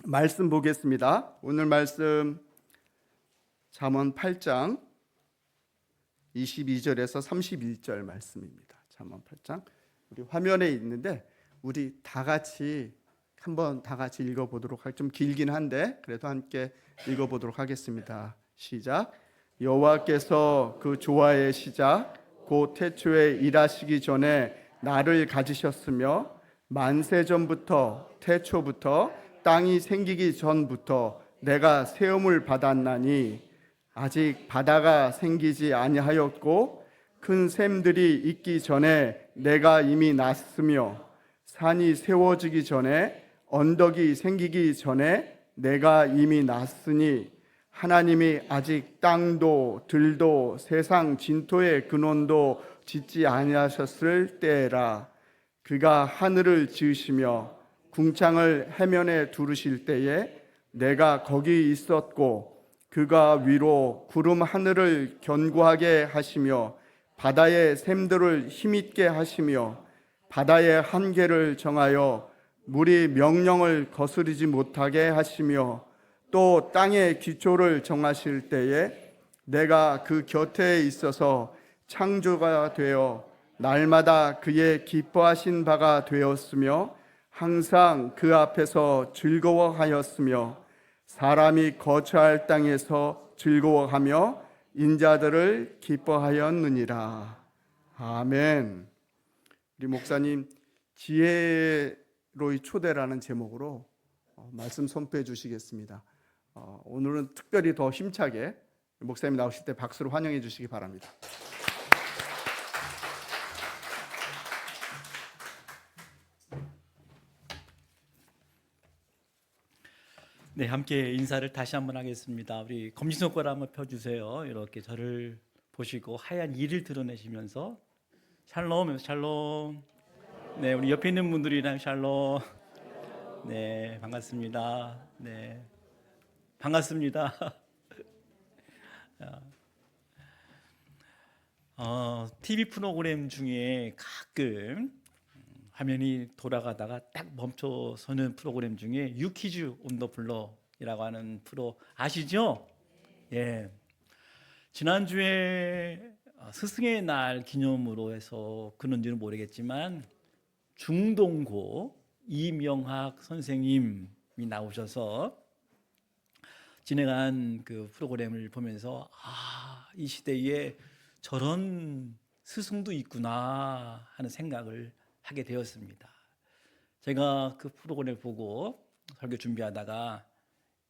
말씀 보겠습니다. 오늘 말씀 잠언 8장 22절에서 31절 말씀입니다. 잠언 8장 우리 화면에 있는데 우리 다 같이 한번 다 같이 읽어보도록 좀 길긴 한데 그래도 함께 읽어보도록 하겠습니다. 시작. 여호와께서 그 조화의 시작 곧 태초에 일하시기 전에 나를 가지셨으며 만세 전부터 태초부터 땅이 생기기 전부터 내가 세움을 받았나니 아직 바다가 생기지 아니하였고 큰 샘들이 있기 전에 내가 이미 났으며 산이 세워지기 전에 언덕이 생기기 전에 내가 이미 났으니 하나님이 아직 땅도 들도 세상 진토의 근원도 짓지 아니하셨을 때라. 그가 하늘을 지으시며 궁창을 해면에 두르실 때에 내가 거기 있었고 그가 위로 구름 하늘을 견고하게 하시며 바다의 샘들을 힘있게 하시며 바다의 한계를 정하여 물이 명령을 거스르지 못하게 하시며 또 땅의 기초를 정하실 때에 내가 그 곁에 있어서 창조가 되어 날마다 그의 기뻐하신 바가 되었으며 항상 그 앞에서 즐거워하였으며 사람이 거처할 땅에서 즐거워하며 인자들을 기뻐하였느니라. 아멘. 우리 목사님 지혜로의 초대라는 제목으로 말씀 선포해 주시겠습니다. 오늘은 특별히 더 힘차게 목사님 나오실 때 박수로 환영해 주시기 바랍니다. 네, 함께 인사를 다시 한번 하겠습니다. 우리 검지손가락 한번 펴주세요. 이렇게 저를 보시고 하얀 이를 드러내시면서 샬롬, 샬롬. 네, 우리 옆에 있는 분들이랑 샬롬. 네, 반갑습니다. 네, 반갑습니다. TV 프로그램 중에 가끔 화면이 돌아가다가 딱 멈춰서는 프로그램 중에 유퀴즈 온 더 플로어이라고 하는 프로 아시죠? 예. 지난주에 스승의 날 기념으로 해서 그런지는 모르겠지만 중동고 이명학 선생님이 나오셔서 진행한 그 프로그램을 보면서 이 시대에 저런 스승도 있구나 하는 생각을 하게 되었습니다. 제가 그 프로그램을 보고 설교 준비하다가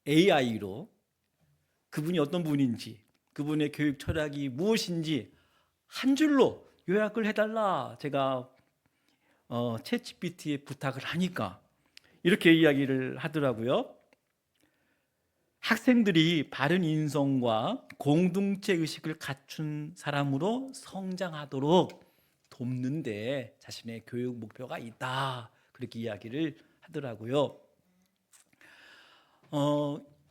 AI로 그분이 어떤 분인지, 그분의 교육 철학이 무엇인지 한 줄로 요약을 해달라 제가 챗GPT에 부탁을 하니까 이렇게 이야기를 하더라고요. 학생들이 바른 인성과 공동체 의식을 갖춘 사람으로 성장하도록 돕는데 자신의 교육 목표가 있다, 그렇게 이야기를 하더라고요.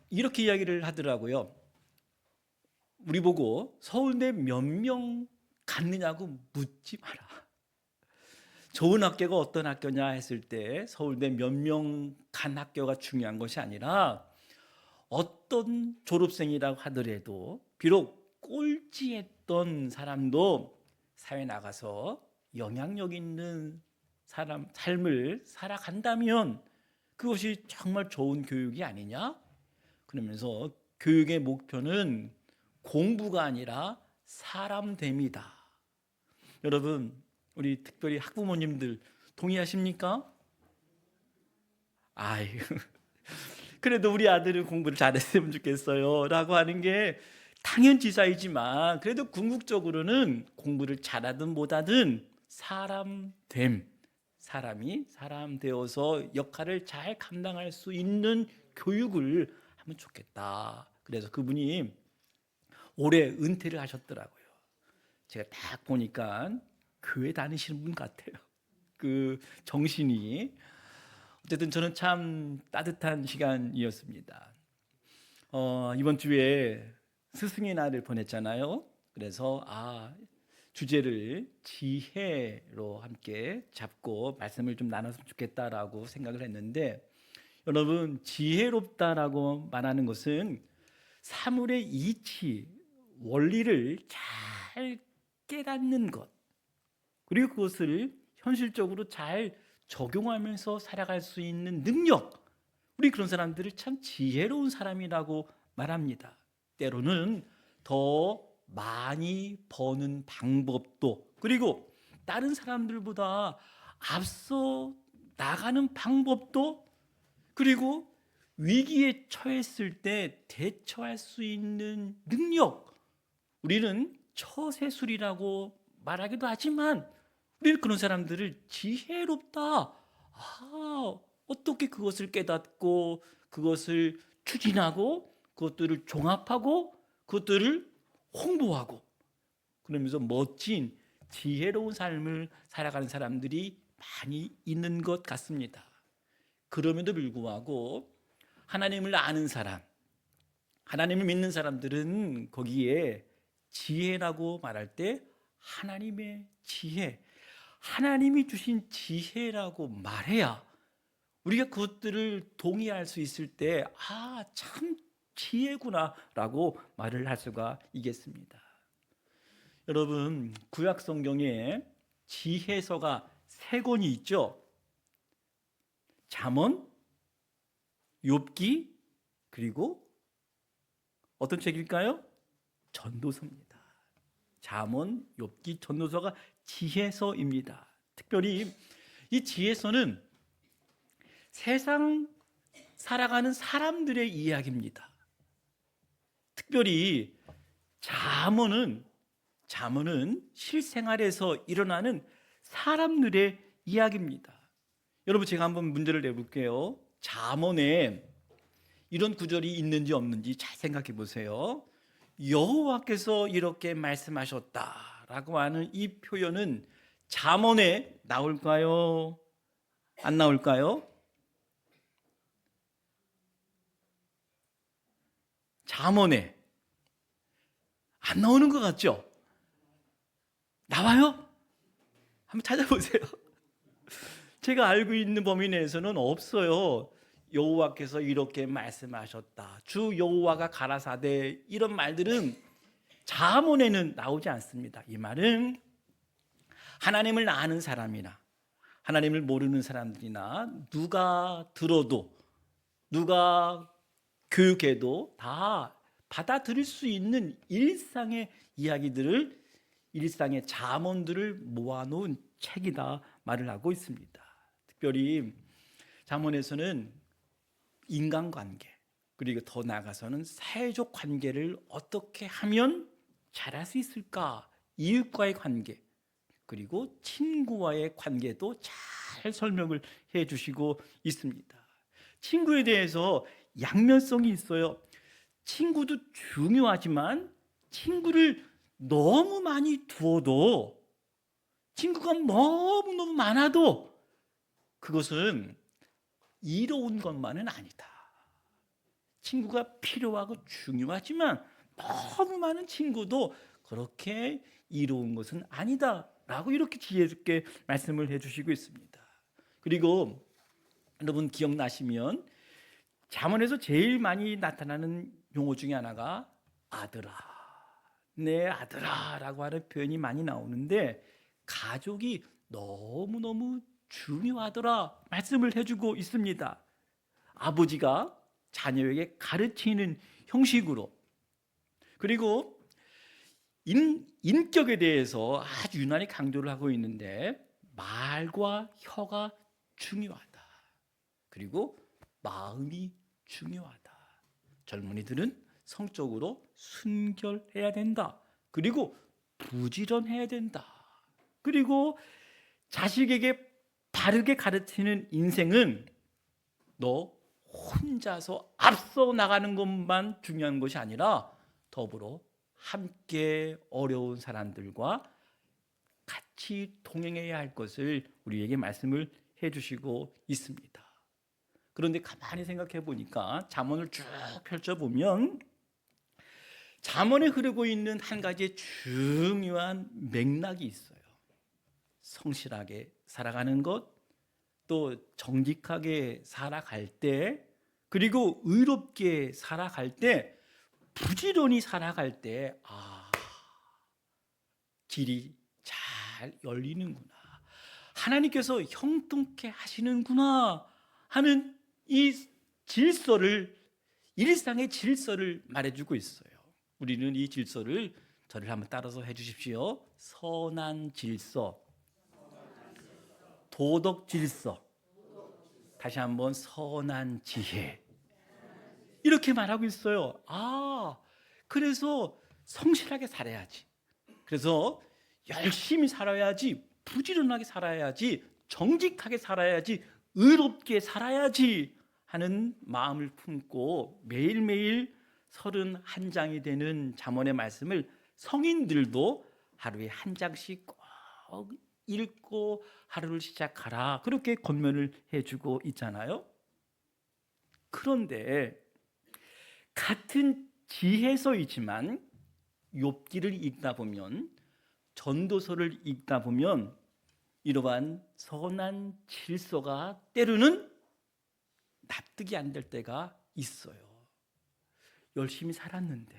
이렇게 이야기를 하더라고요. 우리 보고 서울대 몇 명 갔느냐고 묻지 마라. 좋은 학교가 어떤 학교냐 했을 때 서울대 몇 명 간 학교가 중요한 것이 아니라 어떤 졸업생이라고 하더라도 비록 꼴찌했던 사람도 사회 나가서 영향력 있는 사람 삶을 살아간다면 그것이 정말 좋은 교육이 아니냐? 그러면서 교육의 목표는 공부가 아니라 사람됨이다. 여러분, 우리 특별히 학부모님들 동의하십니까? 그래도 우리 아들은 공부를 잘했으면 좋겠어요 라고 하는 게 당연지사이지만 그래도 궁극적으로는 공부를 잘하든 못하든 사람됨, 사람이 사람 되어서 역할을 잘 감당할 수 있는 교육을 하면 좋겠다. 그래서 그분이 올해 은퇴를 하셨더라고요. 제가 딱 보니까 교회 다니시는 분 같아요. 그 정신이. 어쨌든 저는 참 따뜻한 시간이었습니다. 이번 주에 스승의 날을 보냈잖아요. 그래서 주제를 지혜로 함께 잡고 말씀을 좀 나눴으면 좋겠다라고 생각을 했는데 여러분, 지혜롭다라고 말하는 것은 사물의 이치, 원리를 잘 깨닫는 것, 그리고 그것을 현실적으로 잘 적용하면서 살아갈 수 있는 능력, 우리 그런 사람들을 참 지혜로운 사람이라고 말합니다. 때로는 더 많이 버는 방법도, 그리고 다른 사람들보다 앞서 나가는 방법도, 그리고 위기에 처했을 때 대처할 수 있는 능력, 우리는 처세술이라고 말하기도 하지만 우리는 그런 사람들을 지혜롭다, 어떻게 그것을 깨닫고 그것을 추진하고 그것들을 종합하고 그것들을 홍보하고 그러면서 멋진 지혜로운 삶을 살아가는 사람들이 많이 있는 것 같습니다. 그럼에도 불구하고 하나님을 아는 사람, 하나님을 믿는 사람들은 거기에 지혜라고 말할 때 하나님의 지혜, 하나님이 주신 지혜라고 말해야 우리가 그것들을 동의할 수 있을 때 참 지혜구나라고 말을 할 수가 있겠습니다. 여러분, 구약 성경에 지혜서가 3권이 있죠. 잠언, 욥기, 그리고 어떤 책일까요? 전도서입니다. 잠언, 욥기, 전도서가 지혜서입니다. 특별히 이 지혜서는 세상 살아가는 사람들의 이야기입니다. 특별히 잠언은 실생활에서 일어나는 사람들의 이야기입니다. 여러분, 제가 한번 문제를 내볼게요. 잠언에 이런 구절이 있는지 없는지 잘 생각해 보세요. 여호와께서 이렇게 말씀하셨다라고 하는 이 표현은 잠언에 나올까요? 안 나올까요? 잠언에 안 나오는 것 같죠? 나와요? 한번 찾아보세요. 제가 알고 있는 범위 내에서는 없어요. 여호와께서 이렇게 말씀하셨다, 주 여호와가 가라사대, 이런 말들은 잠언에는 나오지 않습니다. 이 말은 하나님을 아는 사람이나 하나님을 모르는 사람들이나 누가 들어도 누가 교육해도 다 받아들일 수 있는 일상의 이야기들을, 일상의 잠언들을 모아놓은 책이다 말을 하고 있습니다. 특별히 잠언에서는 인간관계, 그리고 더 나아가서는 사회적 관계를 어떻게 하면 잘할 수 있을까, 이웃과의 관계, 그리고 친구와의 관계도 잘 설명을 해주시고 있습니다. 친구에 대해서 양면성이 있어요. 친구도 중요하지만 친구를 너무 많이 두어도, 친구가 너무너무 많아도 그것은 이로운 것만은 아니다. 친구가 필요하고 중요하지만 너무 많은 친구도 그렇게 이로운 것은 아니다 라고 이렇게 지혜롭게 말씀을 해주시고 있습니다. 그리고 여러분 기억나시면 잠언에서 제일 많이 나타나는 용어 중에 하나가 아들아, 내 아들아 라고 하는 표현이 많이 나오는데, 가족이 너무너무 중요하더라 말씀을 해주고 있습니다. 아버지가 자녀에게 가르치는 형식으로, 그리고 인격에 대해서 아주 유난히 강조를 하고 있는데, 말과 혀가 중요하다, 그리고 마음이 중요하다, 젊은이들은 성적으로 순결해야 된다, 그리고 부지런해야 된다, 그리고 자식에게 바르게 가르치는 인생은 너 혼자서 앞서 나가는 것만 중요한 것이 아니라 더불어 함께 어려운 사람들과 같이 동행해야 할 것을 우리에게 말씀을 해주시고 있습니다. 그런데 가만히 생각해 보니까 잠언을 쭉 펼쳐보면 잠언에 흐르고 있는 한 가지 중요한 맥락이 있어요. 성실하게 살아가는 것, 또 정직하게 살아갈 때, 그리고 의롭게 살아갈 때, 부지런히 살아갈 때, 길이 잘 열리는구나, 하나님께서 형통케 하시는구나 하는 이 질서를, 일상의 질서를 말해주고 있어요. 우리는 이 질서를, 저를 한번 따라서 해주십시오. 선한 질서, 도덕 질서, 다시 한번 선한 지혜, 이렇게 말하고 있어요. 그래서 성실하게 살아야지, 그래서 열심히 살아야지, 부지런하게 살아야지, 정직하게 살아야지, 의롭게 살아야지 하는 마음을 품고 매일매일 31장이 되는 잠언의 말씀을 성인들도 하루에 한 장씩 꼭 읽고 하루를 시작하라, 그렇게 권면을 해주고 있잖아요. 그런데 같은 지혜서이지만 욥기를 읽다 보면, 전도서를 읽다 보면 이러한 선한 질서가 때로는 납득이 안 될 때가 있어요. 열심히 살았는데,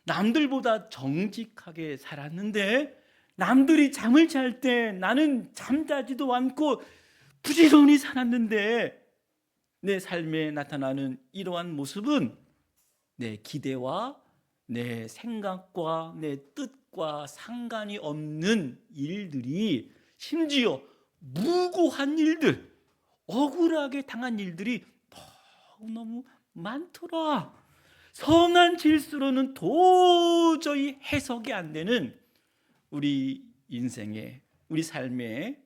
남들보다 정직하게 살았는데, 남들이 잠을 잘 때 나는 잠자지도 않고 부지런히 살았는데, 내 삶에 나타나는 이러한 모습은 내 기대와 내 생각과 내 뜻과 상관이 없는 일들이, 심지어 무고한 일들, 억울하게 당한 일들이 너무 많더라. 선한 질서로는 도저히 해석이 안 되는 우리 인생의, 우리 삶의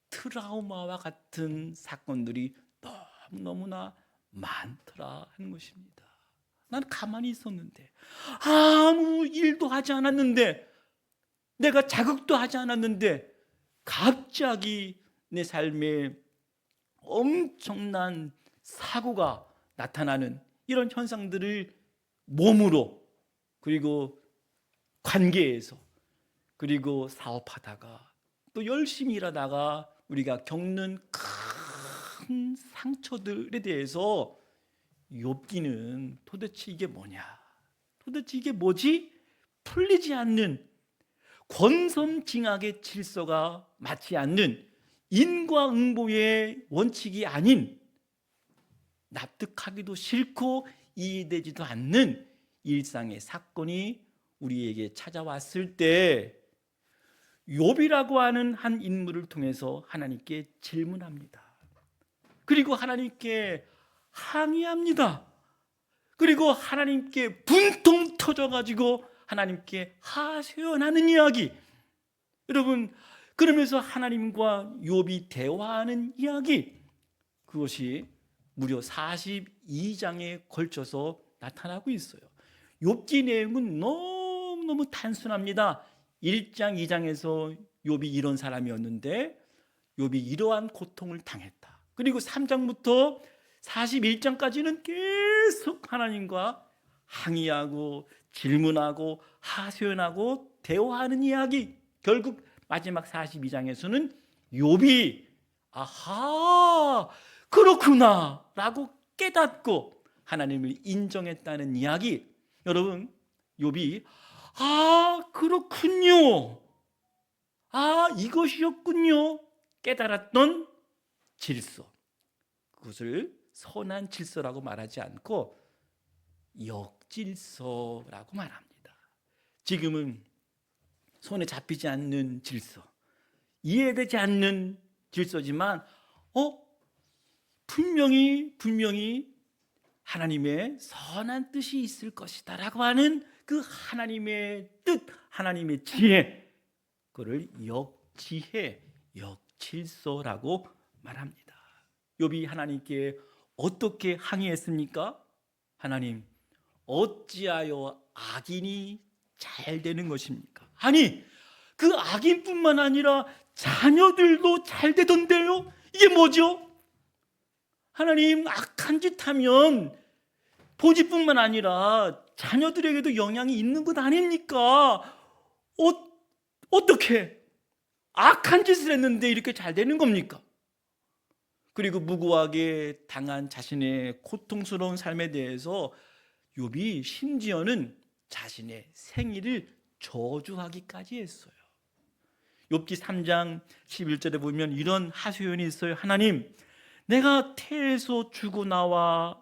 트라우마와 같은 사건들이 너무나 많더라 하는 것입니다. 난 가만히 있었는데, 아무 일도 하지 않았는데, 내가 자극도 하지 않았는데, 갑자기 내 삶에 엄청난 사고가 나타나는 이런 현상들을 몸으로, 그리고 관계에서, 그리고 사업하다가, 또 열심히 일하다가 우리가 겪는 큰 상처들에 대해서 욥기는 도대체 이게 뭐냐, 도대체 이게 뭐지? 풀리지 않는, 권선징악의 질서가 맞지 않는, 인과응보의 원칙이 아닌, 납득하기도 싫고 이해되지도 않는 일상의 사건이 우리에게 찾아왔을 때, 욥이라고 하는 한 인물을 통해서 하나님께 질문합니다. 그리고 하나님께 항의합니다. 그리고 하나님께 분통 터져가지고 하나님께 하소연하는 이야기. 여러분, 그러면서 하나님과 욥이 대화하는 이야기, 그것이 무려 42장에 걸쳐서 나타나고 있어요. 욥기 내용은 너무너무 단순합니다. 1장, 2장에서 욥이 이런 사람이었는데 욥이 이러한 고통을 당했다. 그리고 3장부터 41장까지는 계속 하나님과 항의하고 질문하고 하소연하고 대화하는 이야기. 결국 마지막 42장에서는 욥이 아하, 그렇구나 라고 깨닫고 하나님을 인정했다는 이야기. 여러분, 욥이 그렇군요, 이것이었군요 깨달았던 질서, 그것을 선한 질서라고 말하지 않고 역질서라고 말합니다. 지금은 손에 잡히지 않는 질서, 이해되지 않는 질서지만 분명히 하나님의 선한 뜻이 있을 것이다 라고 하는 그 하나님의 뜻, 하나님의 지혜, 그걸 역지혜, 역질서라고 말합니다. 욥이 하나님께 어떻게 항의했습니까? 하나님, 어찌하여 악인이 잘 되는 것입니까? 아니, 그 악인뿐만 아니라 자녀들도 잘 되던데요? 이게 뭐죠? 하나님, 악한 짓 하면 보지뿐만 아니라 자녀들에게도 영향이 있는 것 아닙니까? 어떻게 악한 짓을 했는데 이렇게 잘 되는 겁니까? 그리고 무고하게 당한 자신의 고통스러운 삶에 대해서 욥이 심지어는 자신의 생일을 저주하기까지 했어요. 욥기 3장 11절에 보면 이런 하소연이 있어요. 하나님, 내가 태에서 죽어 나와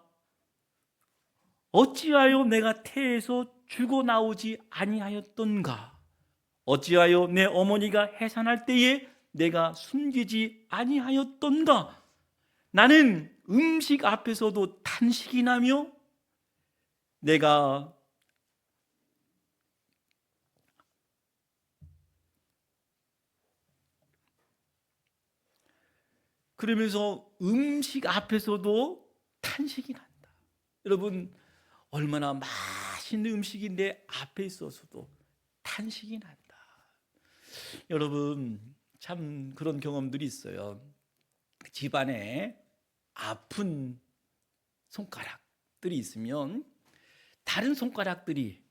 어찌하여 내가 태에서 죽어 나오지 아니하였던가? 어찌하여 내 어머니가 해산할 때에 내가 숨기지 아니하였던가? 나는 음식 앞에서도 탄식이 나며 내가 그러면서 음식 앞에서도 탄식이 난다. 여러분, 얼마나 맛있는 음식이 내 앞에 있어서도 탄식이 난다. 여러분, 참 그런 경험들이 있어요. 집안에 아픈 손가락들이 있으면 다른 손가락들이,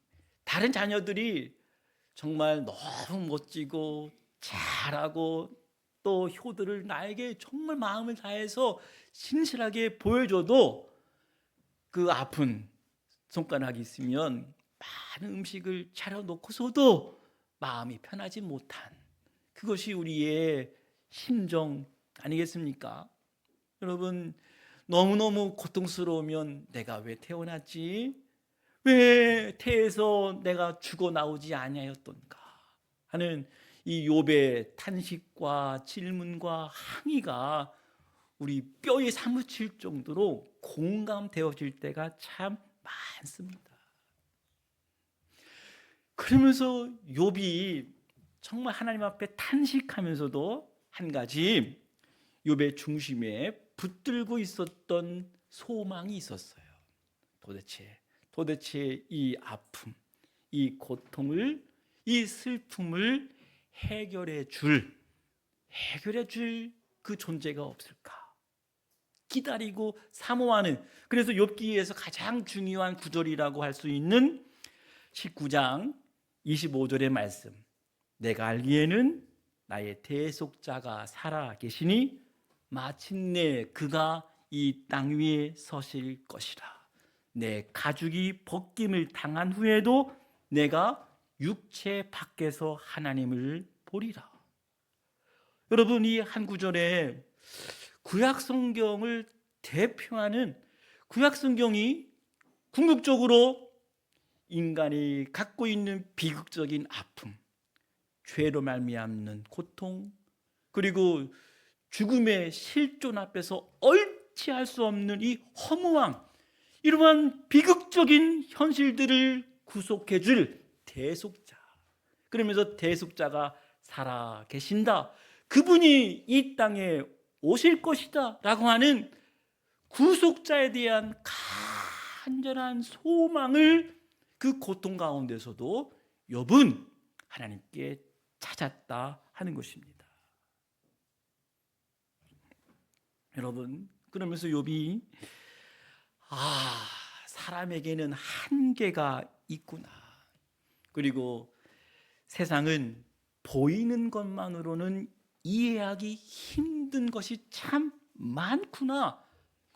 다른 자녀들이 정말 너무 멋지고 잘하고 또 효도를 나에게 정말 마음을 다해서 신실하게 보여줘도 그 아픈 손가락이 있으면 많은 음식을 차려놓고서도 마음이 편하지 못한, 그것이 우리의 심정 아니겠습니까? 여러분, 너무너무 고통스러우면 내가 왜 태어났지? 왜 태에서 내가 죽어 나오지 아니하였던가 하는 이 욥의 탄식과 질문과 항의가 우리 뼈에 사무칠 정도로 공감되어질 때가 참 많습니다. 그러면서 욥이 정말 하나님 앞에 탄식하면서도 한 가지 욥의 중심에 붙들고 있었던 소망이 있었어요. 도대체 이 아픔, 이 고통을, 이 슬픔을 해결해 줄 그 존재가 없을까? 기다리고 사모하는, 그래서 욥기에서 가장 중요한 구절이라고 할 수 있는 19장 25절의 말씀. 내가 알기에는 나의 대속자가 살아 계시니 마침내 그가 이 땅 위에 서실 것이라. 내 가죽이 벗김을 당한 후에도 내가 육체 밖에서 하나님을 보리라. 여러분, 이 한 구절에 구약 성경을 대표하는, 구약 성경이 궁극적으로 인간이 갖고 있는 비극적인 아픔, 죄로 말미암는 고통, 그리고 죽음의 실존 앞에서 얼치할 수 없는 이 허무함, 이러한 비극적인 현실들을 구속해 줄 대속자, 그러면서 대속자가 살아 계신다, 그분이 이 땅에 오실 것이다 라고 하는 구속자에 대한 간절한 소망을 그 고통 가운데서도 욥은 하나님께 찾았다 하는 것입니다. 여러분, 그러면서 욥이 사람에게는 한계가 있구나, 그리고 세상은 보이는 것만으로는 이해하기 힘든 것이 참 많구나,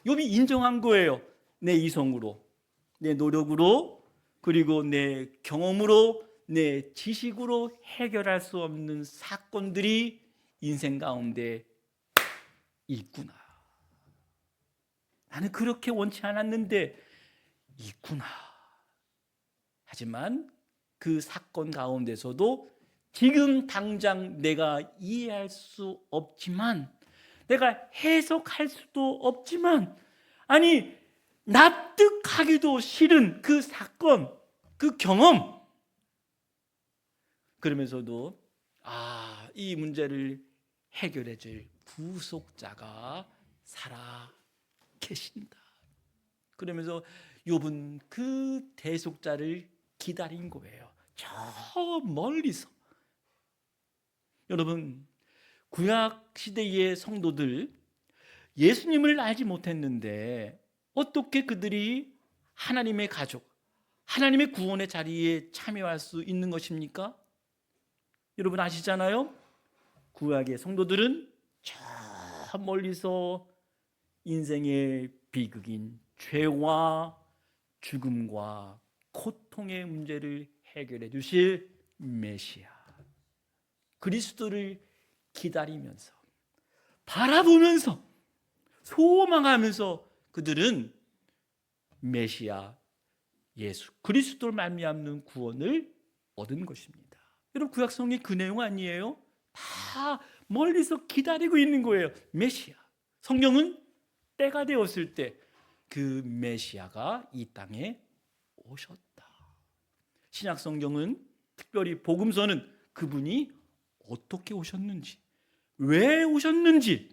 욥이 인정한 거예요. 내 이성으로, 내 노력으로, 그리고 내 경험으로, 내 지식으로 해결할 수 없는 사건들이 인생 가운데 있구나. 나는 그렇게 원치 않았는데 있구나. 하지만 그 사건 가운데서도 지금 당장 내가 이해할 수 없지만, 내가 해석할 수도 없지만, 아니 납득하기도 싫은 그 사건, 그 경험, 그러면서도 이 문제를 해결해 줄 구속자가 살아 계신다. 그러면서 욥은 그 대속자를 기다린 거예요. 저 멀리서. 여러분, 구약 시대의 성도들, 예수님을 알지 못했는데 어떻게 그들이 하나님의 가족, 하나님의 구원의 자리에 참여할 수 있는 것입니까? 여러분 아시잖아요. 구약의 성도들은 저 멀리서 인생의 비극인 죄와 죽음과 고통의 문제를 해결해 주실 메시아 그리스도를 기다리면서 바라보면서 소망하면서 그들은 메시아 예수 그리스도를 말미암는 구원을 얻은 것입니다. 여러분 구약 성경의 그 내용 아니에요? 다 멀리서 기다리고 있는 거예요. 메시아. 성경은 때가 되었을 때 그 메시아가 이 땅에 오셨다. 신약 성경은 특별히 복음서는 그분이 어떻게 오셨는지, 왜 오셨는지,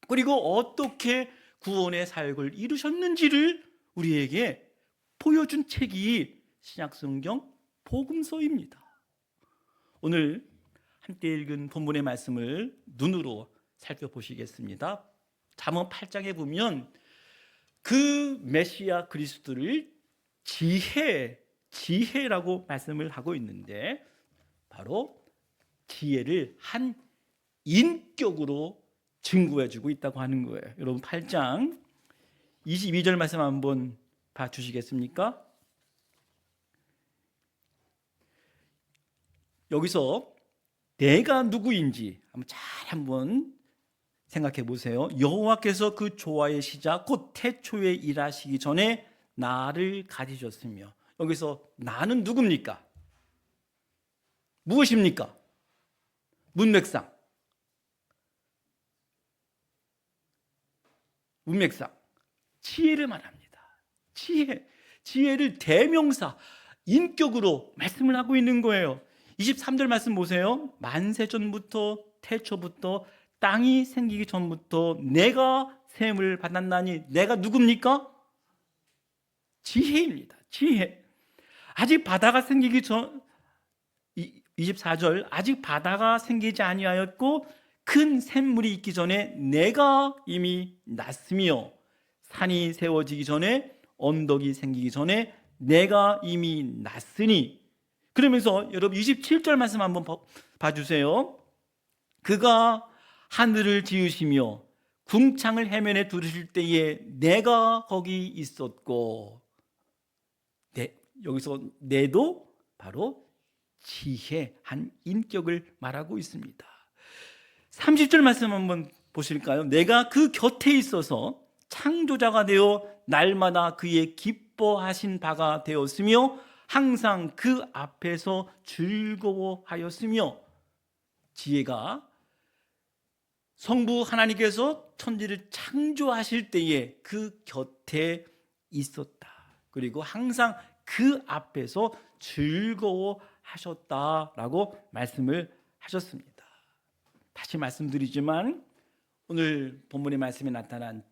그리고 어떻게 구원의 사역을 이루셨는지를 우리에게 보여준 책이 신약 성경 복음서입니다. 오늘 함께 읽은 본문의 말씀을 눈으로 살펴보시겠습니다. 잠언 8장에 보면 그 메시아 그리스도를 지혜라고 말씀을 하고 있는데 바로 지혜를 한 인격으로 증거해주고 있다고 하는 거예요. 여러분 8장 22절 말씀 한번 봐주시겠습니까? 여기서 내가 누구인지 한번 생각해 보세요. 여호와께서 그 조화의 시작 곧 태초에 일하시기 전에 나를 가지셨으며 여기서 나는 누굽니까? 무엇입니까? 문맥상 지혜를 말합니다. 지혜를 대명사 인격으로 말씀을 하고 있는 거예요. 23절 말씀 보세요. 만세 전부터 태초부터 땅이 생기기 전부터 내가 셈을 받았나니 내가 누굽니까? 지혜입니다. 지혜. 아직 바다가 생기기 전 24절 아직 바다가 생기지 아니하였고 큰 샘물이 있기 전에 내가 이미 났으며 산이 세워지기 전에 언덕이 생기기 전에 내가 이미 났으니 그러면서 여러분 27절 말씀 한번 봐주세요. 그가 하늘을 지으시며 궁창을 해면에 두르실 때에 내가 거기 있었고 여기서 내도 바로 지혜 한 인격을 말하고 있습니다. 30절 말씀 한번 보실까요? 내가 그 곁에 있어서 창조자가 되어 날마다 그의 기뻐하신 바가 되었으며 항상 그 앞에서 즐거워하였으며 지혜가 성부 하나님께서 천지를 창조하실 때에 그 곁에 있었다. 그리고 항상 그 앞에서 즐거워하셨다라고 말씀을 하셨습니다. 다시 말씀드리지만 오늘 본문의 말씀에 나타난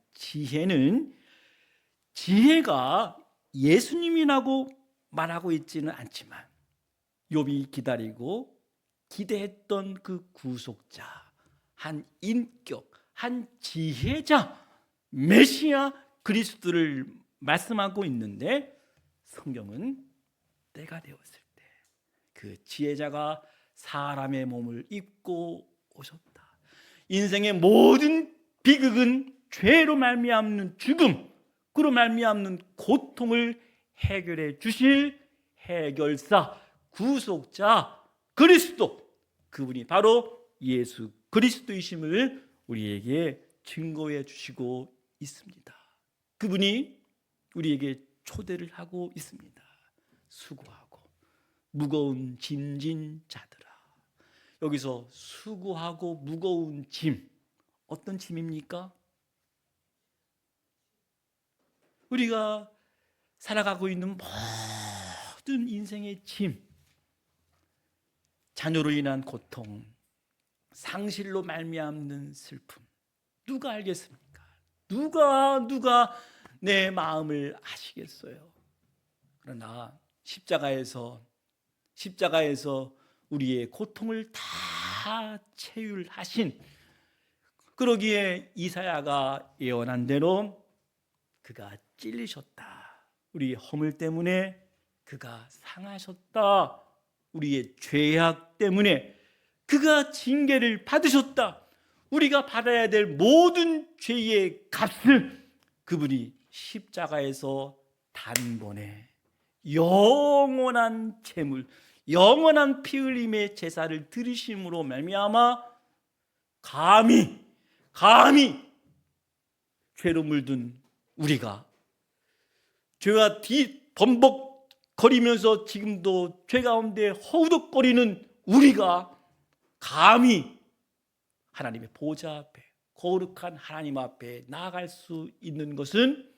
지혜가 예수님이라고 말하고 있지는 않지만 욥이 기다리고 기대했던 그 구속자 한 인격, 한 지혜자, 메시아 그리스도를 말씀하고 있는데 성경은 때가 되었을 때 그 지혜자가 사람의 몸을 입고 오셨다. 인생의 모든 비극은 죄로 말미암는 죽음, 그로 말미암는 고통을 해결해 주실 해결사, 구속자, 그리스도 그분이 바로 예수 그리스도이심을 우리에게 증거해 주시고 있습니다. 그분이 우리에게 초대를 하고 있습니다. 수고하고 무거운 짐진 자들아. 여기서 수고하고 무거운 짐 어떤 짐입니까? 우리가 살아가고 있는 모든 인생의 짐, 자녀로 인한 고통, 상실로 말미암는 슬픔 누가 알겠습니까? 누가 내 마음을 아시겠어요? 그러나 십자가에서 우리의 고통을 다 체휼하신 그러기에 이사야가 예언한 대로 그가 찔리셨다. 우리의 허물 때문에 그가 상하셨다. 우리의 죄악 때문에 그가 징계를 받으셨다. 우리가 받아야 될 모든 죄의 값을 그분이 십자가에서 단번에 영원한 제물, 영원한 피 흘림의 제사를 드리심으로 말미암아 감히 죄로 물든 우리가, 죄와 번복거리면서 지금도 죄 가운데 허우덕거리는 우리가 감히 하나님의 보좌 앞에, 거룩한 하나님 앞에 나아갈 수 있는 것은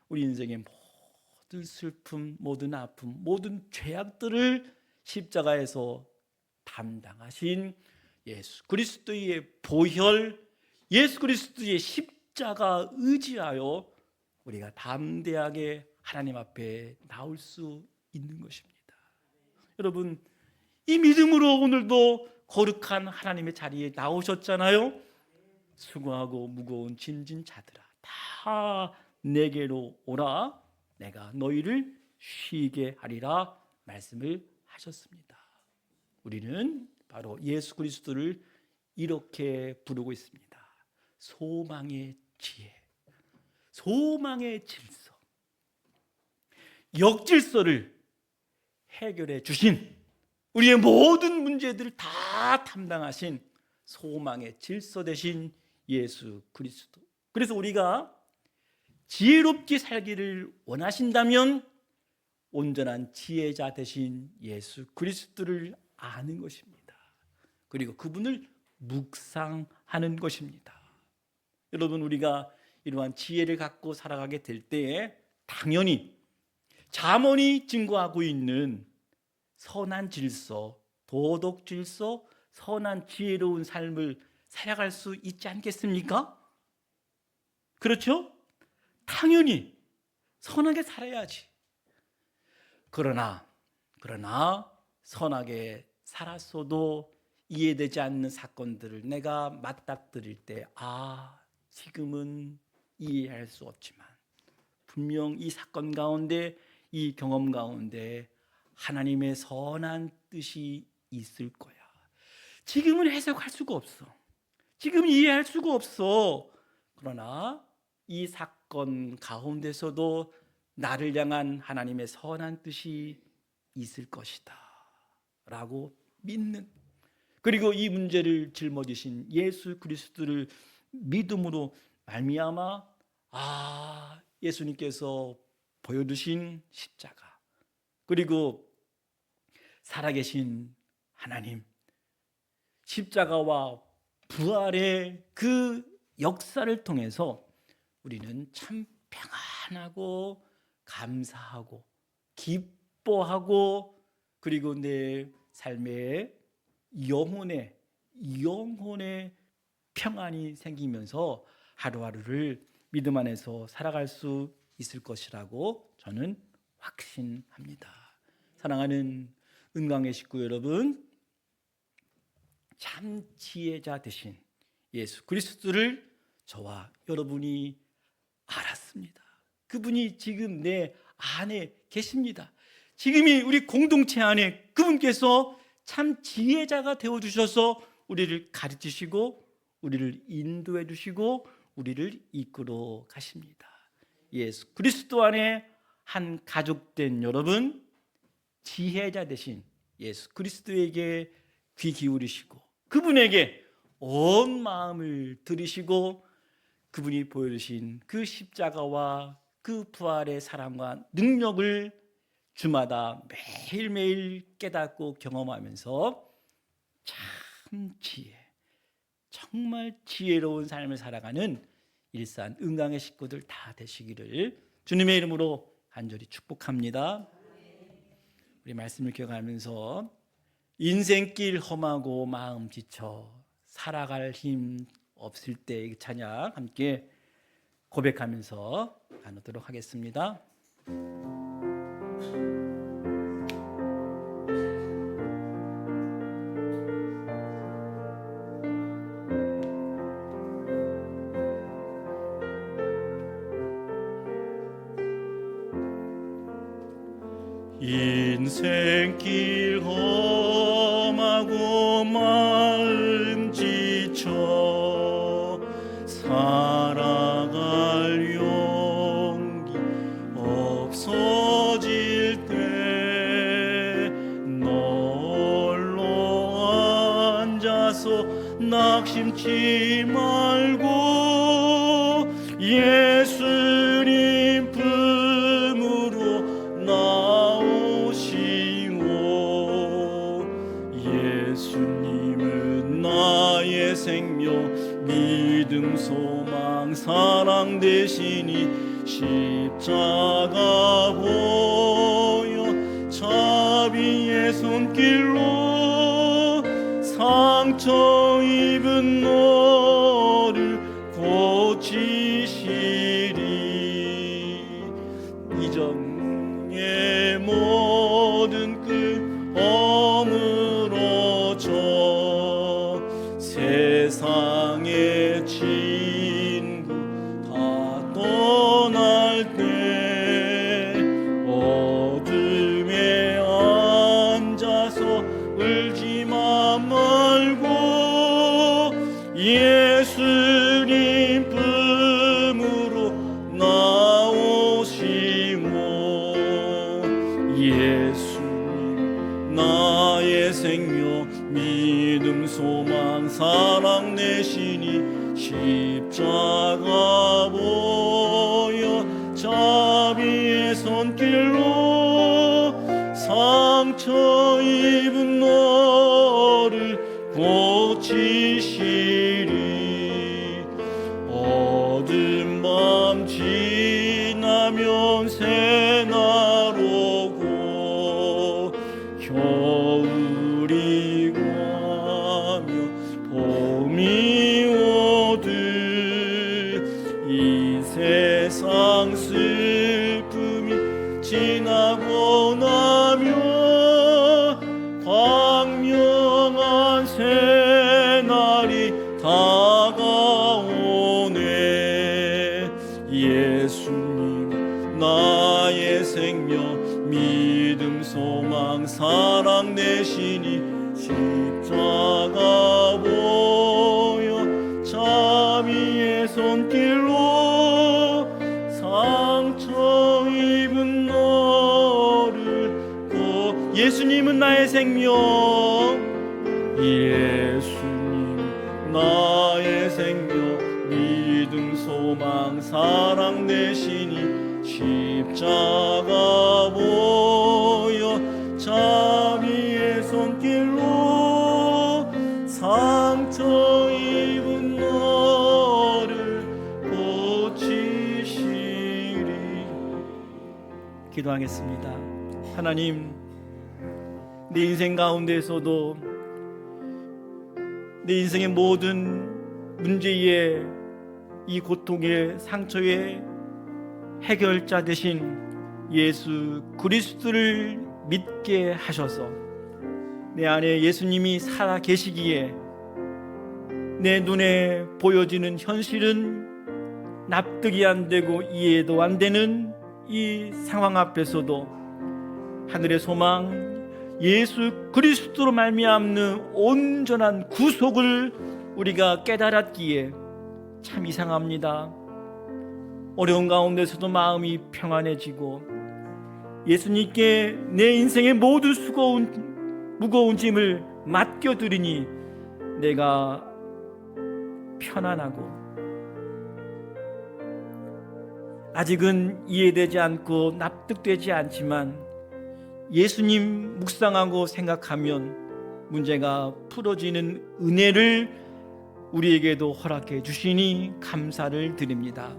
우리 인생의 모든 슬픔, 모든 아픔, 모든 죄악들을 십자가에서 담당하신 예수 그리스도의 보혈, 예수 그리스도의 십자가 의지하여 우리가 담대하게 하나님 앞에 나올 수 있는 것입니다. 여러분, 이 믿음으로 오늘도 거룩한 하나님의 자리에 나오셨잖아요. 수고하고 무거운 짐진 자들아, 다 내게로 오라, 내가 너희를 쉬게 하리라 말씀을 하셨습니다. 우리는 바로 예수 그리스도를 이렇게 부르고 있습니다. 소망의 지혜, 소망의 질서, 역질서를 해결해 주신, 우리의 모든 문제들을 다 담당하신 소망의 질서 되신 예수 그리스도. 그래서 우리가 지혜롭게 살기를 원하신다면 온전한 지혜자 되신 예수 그리스도를 아는 것입니다. 그리고 그분을 묵상하는 것입니다. 여러분, 우리가 이러한 지혜를 갖고 살아가게 될 때에 당연히 잠언이 증거하고 있는 선한 질서, 도덕 질서, 선한 지혜로운 삶을 살아갈 수 있지 않겠습니까? 그렇죠? 당연히 선하게 살아야지. 그러나 선하게 살았어도 이해되지 않는 사건들을 내가 맞닥뜨릴 때, 지금은 이해할 수 없지만 분명 이 사건 가운데, 이 경험 가운데 하나님의 선한 뜻이 있을 거야. 지금은 해석할 수가 없어. 지금 이해할 수가 없어. 그러나 이 사건 가운데서도 나를 향한 하나님의 선한 뜻이 있을 것이다 라고 믿는, 그리고 이 문제를 짊어지신 예수 그리스도를 믿음으로 말미암아 예수님께서 보여주신 십자가, 그리고 살아계신 하나님, 십자가와 부활의 그 역사를 통해서 우리는 참 평안하고 감사하고 기뻐하고, 그리고 내 삶의 영혼의 평안이 생기면서 하루하루를 믿음 안에서 살아갈 수 있을 것이라고 저는 확신합니다. 사랑하는 은광의 식구 여러분, 참 지혜자 되신 예수 그리스도를 저와 여러분이 알았습니다. 그분이 지금 내 안에 계십니다. 지금이 우리 공동체 안에 그분께서 참 지혜자가 되어주셔서 우리를 가르치시고 우리를 인도해 주시고 우리를 이끌어 가십니다. 예수 그리스도 안에 한 가족된 여러분, 지혜자 되신 예수 그리스도에게 귀 기울이시고 그분에게 온 마음을 들이시고 그분이 보여주신 그 십자가와 그 부활의 사랑과 능력을 주마다 매일매일 깨닫고 경험하면서 참 지혜, 정말 지혜로운 삶을 살아가는 일산 은강의 식구들 다 되시기를 주님의 이름으로 간절히 축복합니다. 우리 말씀을 기억하면서 인생길 험하고 마음 지쳐 살아갈 힘 없을 때 찬양 함께 고백하면서 나누도록 하겠습니다. 인생길 험하고 마음 지쳐 의심치 말고 예수님 품으로 나오시오. 예수님은 나의 생명 믿음 소망 사랑 되시니 십자가 보여 자비의 손길로 상처 입은 너를 고치시리. 이정의 모든 그 허물어져 세상의 친구 다 떠날 때 어둠에 앉아서 울지만 말고 예수님 품으로 나오시오. 예수님 나의 생명 믿음 소망 사랑 되시니 십자가 보여 자비의 손길로 상처 입은 너를 고치시리. 어두운 밤 지나면 새날 오고 겨울이 가며 봄이 오듯 이 세상 슬픔이 지나고 나면 광명한 새날이 다가오네. 예수님 나의 생명 믿음 소망 사랑 되시니 십자가 보여 자비의 손길로 상처 입은 너를 예수님은 나의 생명 예수님 나의 생명 믿음 소망 사랑 되시니 십자가 보여 자비의 손길로 상처 입은 너를 고치시리. 기도하겠습니다. 하나님, 내 인생 가운데에서도 내 인생의 모든 문제의 이 고통의 상처의 해결자 되신 예수 그리스도를 믿게 하셔서 내 안에 예수님이 살아 계시기에 내 눈에 보여지는 현실은 납득이 안 되고 이해도 안 되는 이 상황 앞에서도 하늘의 소망 예수 그리스도로 말미암는 온전한 구속을 우리가 깨달았기에 참 이상합니다. 어려운 가운데서도 마음이 평안해지고 예수님께 내 인생의 모든 무거운 짐을 맡겨드리니 내가 편안하고 아직은 이해되지 않고 납득되지 않지만 예수님 묵상하고 생각하면 문제가 풀어지는 은혜를 우리에게도 허락해 주시니 감사를 드립니다.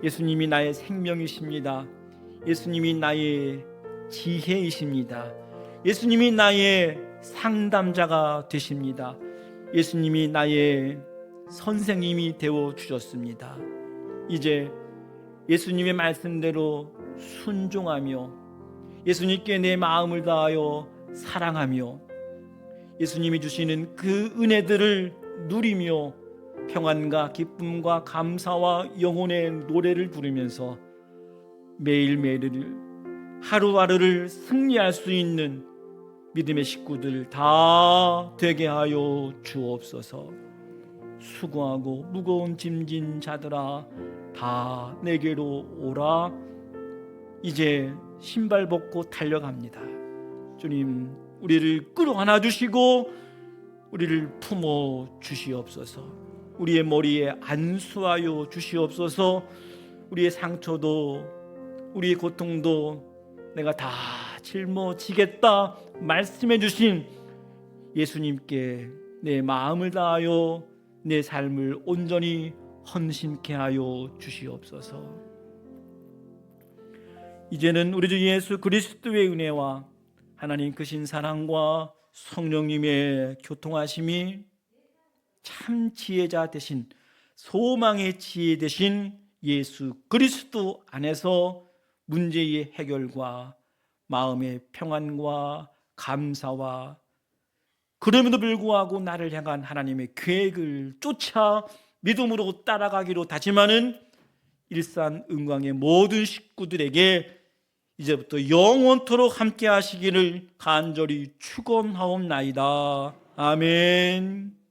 예수님이 나의 생명이십니다. 예수님이 나의 지혜이십니다. 예수님이 나의 상담자가 되십니다. 예수님이 나의 선생님이 되어 주셨습니다. 이제 예수님의 말씀대로 순종하며 예수님께 내 마음을 다하여 사랑하며 예수님이 주시는 그 은혜들을 누리며 평안과 기쁨과 감사와 영혼의 노래를 부르면서 매일매일 하루하루를 승리할 수 있는 믿음의 식구들 다 되게 하여 주옵소서. 수고하고 무거운 짐진 자들아 다 내게로 오라. 이제 신발 벗고 달려갑니다. 주님, 우리를 끌어안아 주시고 우리를 품어 주시옵소서. 우리의 머리에 안수하여 주시옵소서. 우리의 상처도 우리의 고통도 내가 다 짊어지겠다 말씀해 주신 예수님께 내 마음을 다하여 내 삶을 온전히 헌신케 하여 주시옵소서. 이제는 우리 주 예수 그리스도의 은혜와 하나님 크신 사랑과 성령님의 교통하심이 참 지혜자 되신 소망의 지혜 되신 예수 그리스도 안에서 문제의 해결과 마음의 평안과 감사와 그럼에도 불구하고 나를 향한 하나님의 계획을 쫓아 믿음으로 따라가기로 다짐하는 일산 은광의 모든 식구들에게 이제부터 영원토록 함께 하시기를 간절히 축원하옵나이다. 아멘.